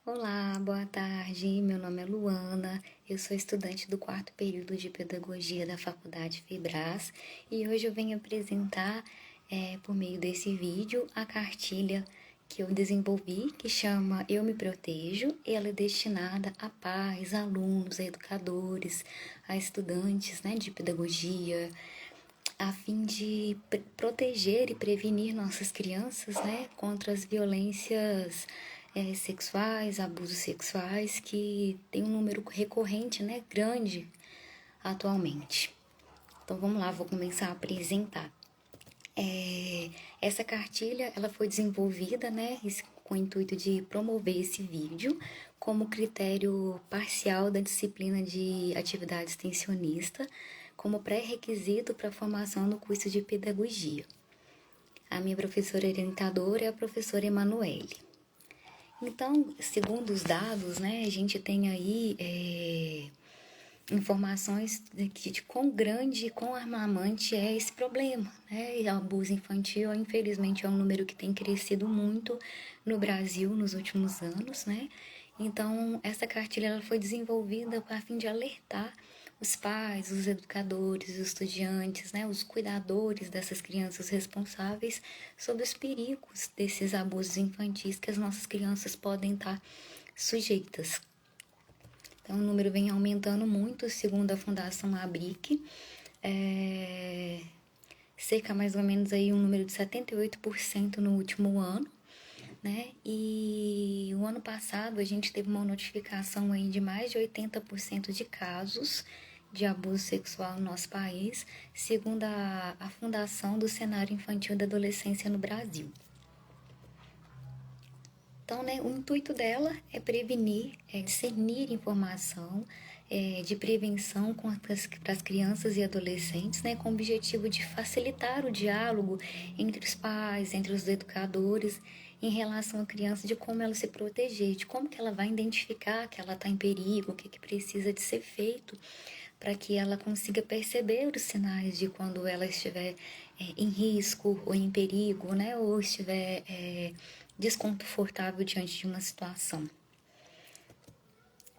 Olá, boa tarde. Meu nome é Luana. Eu sou estudante do quarto período de Pedagogia da Faculdade Fibras e hoje eu venho apresentar, por meio desse vídeo, a cartilha que eu desenvolvi, que chama Eu Me Protejo. Ela é destinada a pais, alunos, a educadores, a estudantes, né, de pedagogia, a fim de proteger e prevenir nossas crianças, né, contra as violências sexuais, abusos sexuais, que tem um número recorrente, né, grande atualmente. Então vamos lá, vou começar a apresentar. Essa cartilha ela foi desenvolvida, né, com o intuito de promover esse vídeo como critério parcial da disciplina de atividade extensionista, como pré-requisito para a formação no curso de pedagogia. A minha professora orientadora é a professora Emanuele. Então, segundo os dados, né, a gente tem aí informações de quão grande e quão alarmante é esse problema, né? E o abuso infantil, infelizmente, é um número que tem crescido muito no Brasil nos últimos anos, né? Então, essa cartilha ela foi desenvolvida a fim de alertar os pais, os educadores, os estudantes, né, os cuidadores dessas crianças responsáveis sobre os perigos desses abusos infantis que as nossas crianças podem estar sujeitas. Então, o número vem aumentando muito, segundo a Fundação Abric. Cerca mais ou menos aí um número de 78% no último ano, né? E o ano passado a gente teve uma notificação aí de mais de 80% de casos de abuso sexual no nosso país, segundo a Fundação do Cenário Infantil da Adolescência no Brasil. Então, né, o intuito dela é prevenir, discernir informação de prevenção para as crianças e adolescentes, né, com o objetivo de facilitar o diálogo entre os pais, entre os educadores, em relação à criança, de como ela se proteger, de como que ela vai identificar que ela está em perigo, o que precisa de ser feito para que ela consiga perceber os sinais de quando ela estiver em risco ou em perigo, né, ou estiver desconfortável diante de uma situação.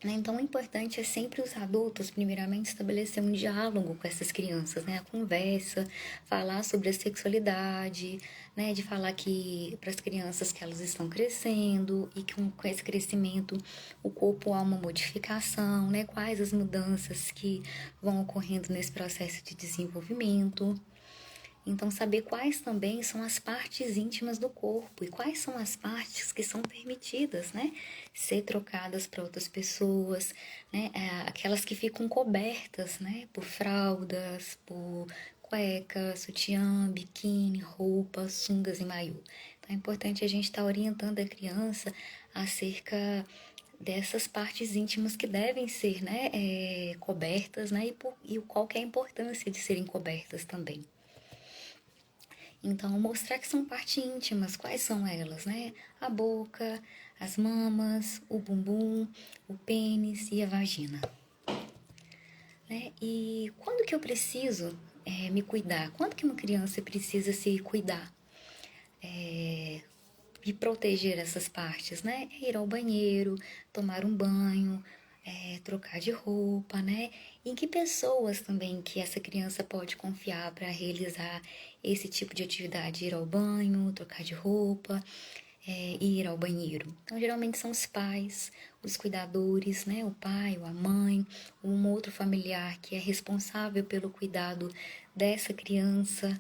Então, o importante é sempre os adultos, primeiramente, estabelecer um diálogo com essas crianças, né? A conversa, falar sobre a sexualidade, né? De falar que para as crianças que elas estão crescendo e que com esse crescimento o corpo há uma modificação, né? Quais as mudanças que vão ocorrendo nesse processo de desenvolvimento. Então, saber quais também são as partes íntimas do corpo e quais são as partes que são permitidas, né? Ser trocadas para outras pessoas, né? Aquelas que ficam cobertas, né? Por fraldas, por cueca, sutiã, biquíni, roupa, sungas e maiô. Então, é importante a gente estar orientando a criança acerca dessas partes íntimas que devem ser, né? Cobertas, né? E qual que é a importância de serem cobertas também. Então, mostrar que são partes íntimas, quais são elas, né? A boca, as mamas, o bumbum, o pênis e a vagina. Né? E quando que eu preciso me cuidar? Quando que uma criança precisa se cuidar? E proteger essas partes, né? Ir ao banheiro, tomar um banho, trocar de roupa, né? E em que pessoas também que essa criança pode confiar para realizar esse tipo de atividade, ir ao banho, trocar de roupa, e ir ao banheiro. Então, geralmente são os pais, os cuidadores, né? O pai ou a mãe, ou um outro familiar que é responsável pelo cuidado dessa criança,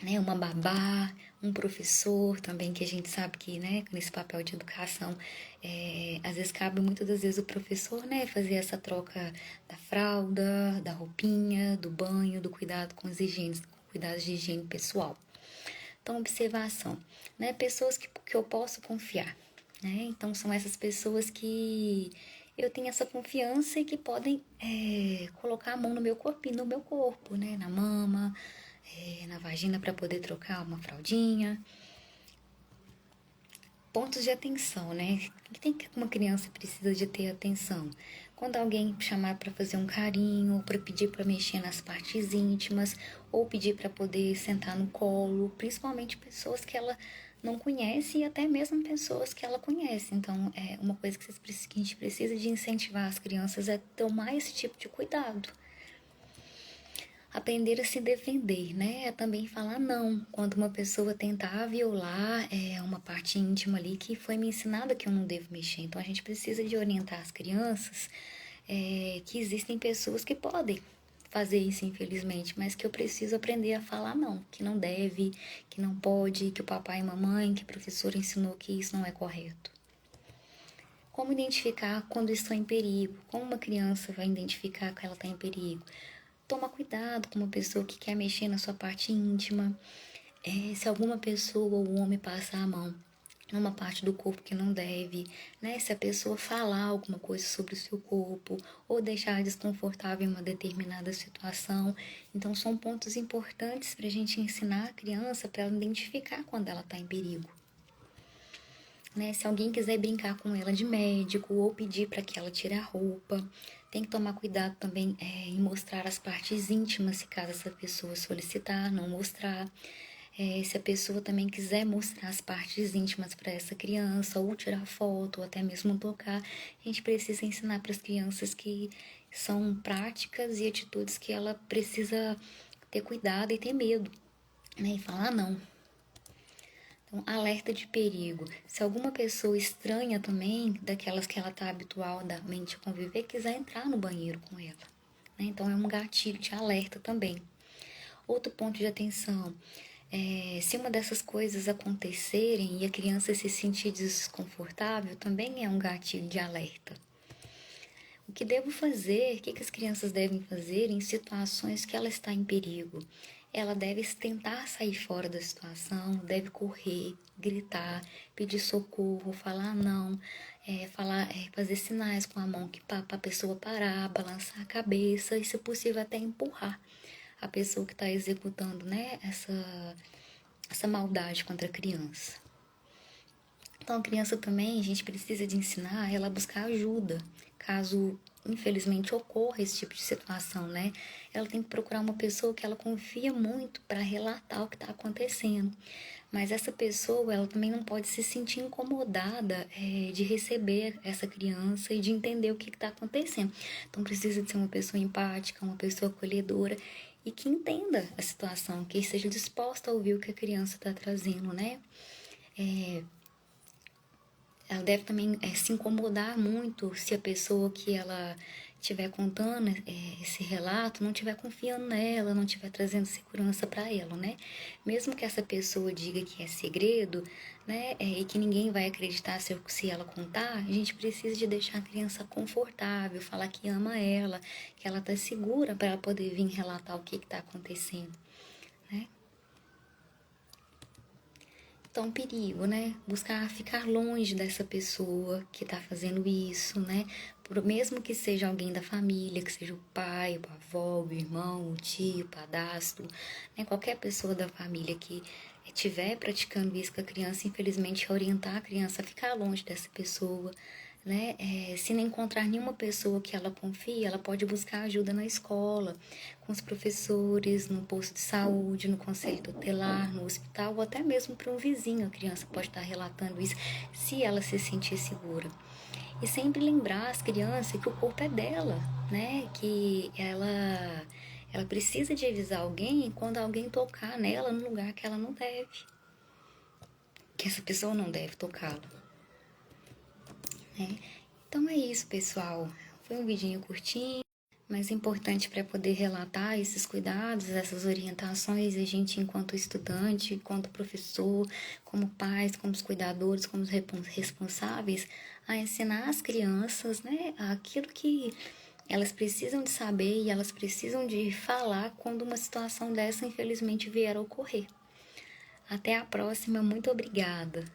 né, uma babá, um professor também, que a gente sabe que, né, nesse papel de educação, às vezes cabe muitas das vezes o professor, né, fazer essa troca da fralda, da roupinha, do banho, do cuidado com as higienes, cuidados de higiene pessoal. Então, observação, né, pessoas que eu posso confiar, né, então são essas pessoas que eu tenho essa confiança e que podem colocar a mão no meu corpinho, no meu corpo, né, na mama, na vagina para poder trocar uma fraldinha. Pontos de atenção, né? O que tem que uma criança precisa de ter atenção? Quando alguém chamar para fazer um carinho, ou para pedir para mexer nas partes íntimas, ou pedir para poder sentar no colo, principalmente pessoas que ela não conhece e até mesmo pessoas que ela conhece. Então, é uma coisa que a gente precisa de incentivar as crianças é tomar esse tipo de cuidado. Aprender a se defender, né? É também falar não. Quando uma pessoa tentar violar uma parte íntima ali que foi me ensinada que eu não devo mexer. Então, a gente precisa de orientar as crianças que existem pessoas que podem fazer isso, infelizmente, mas que eu preciso aprender a falar não, que não deve, que não pode, que o papai e mamãe, que o professor ensinou que isso não é correto. Como identificar quando estou em perigo? Como uma criança vai identificar que ela está em perigo? Toma cuidado com uma pessoa que quer mexer na sua parte íntima. Se alguma pessoa ou homem passar a mão numa parte do corpo que não deve, né? Se a pessoa falar alguma coisa sobre o seu corpo ou deixar desconfortável em uma determinada situação. Então, são pontos importantes para a gente ensinar a criança para ela identificar quando ela está em perigo. Né? Se alguém quiser brincar com ela de médico ou pedir para que ela tire a roupa, tem que tomar cuidado também em mostrar as partes íntimas, se caso essa pessoa solicitar, não mostrar. Se a pessoa também quiser mostrar as partes íntimas para essa criança, ou tirar foto, ou até mesmo tocar, a gente precisa ensinar para as crianças que são práticas e atitudes que ela precisa ter cuidado e ter medo, né? E falar não. Então, alerta de perigo. Se alguma pessoa estranha também, daquelas que ela está habitualmente a conviver, quiser entrar no banheiro com ela, né? Então, é um gatilho de alerta também. Outro ponto de atenção, se uma dessas coisas acontecerem e a criança se sentir desconfortável, também é um gatilho de alerta. O que devo fazer, o que as crianças devem fazer em situações que ela está em perigo? Ela deve tentar sair fora da situação, deve correr, gritar, pedir socorro, falar não, fazer sinais com a mão para a pessoa parar, balançar a cabeça e, se possível, até empurrar a pessoa que está executando, né, essa maldade contra a criança. Então, a criança também, a gente precisa de ensinar ela a buscar ajuda, caso, infelizmente, ocorra esse tipo de situação, né? Ela tem que procurar uma pessoa que ela confia muito para relatar o que está acontecendo. Mas essa pessoa, ela também não pode se sentir incomodada de receber essa criança e de entender o que está acontecendo. Então, precisa de ser uma pessoa empática, uma pessoa acolhedora e que entenda a situação, que esteja disposta a ouvir o que a criança está trazendo, né? Ela deve também se incomodar muito se a pessoa que ela estiver contando esse relato não estiver confiando nela, não estiver trazendo segurança para ela, né? Mesmo que essa pessoa diga que é segredo, né, e que ninguém vai acreditar se ela contar, a gente precisa de deixar a criança confortável, falar que ama ela, que ela está segura para ela poder vir relatar o que está acontecendo, né? Então, perigo, né? Buscar ficar longe dessa pessoa que tá fazendo isso, né? Mesmo que seja alguém da família, que seja o pai, a avó, o irmão, o tio, o padrasto, né? Qualquer pessoa da família que estiver praticando isso com a criança, infelizmente, orientar a criança a ficar longe dessa pessoa, né? Se não encontrar nenhuma pessoa que ela confie, ela pode buscar ajuda na escola, com os professores, no posto de saúde, no conselho tutelar, no hospital, ou até mesmo para um vizinho. A criança pode estar relatando isso, se ela se sentir segura. E sempre lembrar as crianças que o corpo é dela, né? Que ela precisa de avisar alguém quando alguém tocar nela no lugar que ela não deve, que essa pessoa não deve tocá-la, né? Então é isso, pessoal. Foi um vidinho curtinho, mas importante para poder relatar esses cuidados, essas orientações, a gente, enquanto estudante, enquanto professor, como pais, como os cuidadores, como os responsáveis, a ensinar as crianças, né, aquilo que elas precisam de saber e elas precisam de falar quando uma situação dessa, infelizmente, vier a ocorrer. Até a próxima, muito obrigada.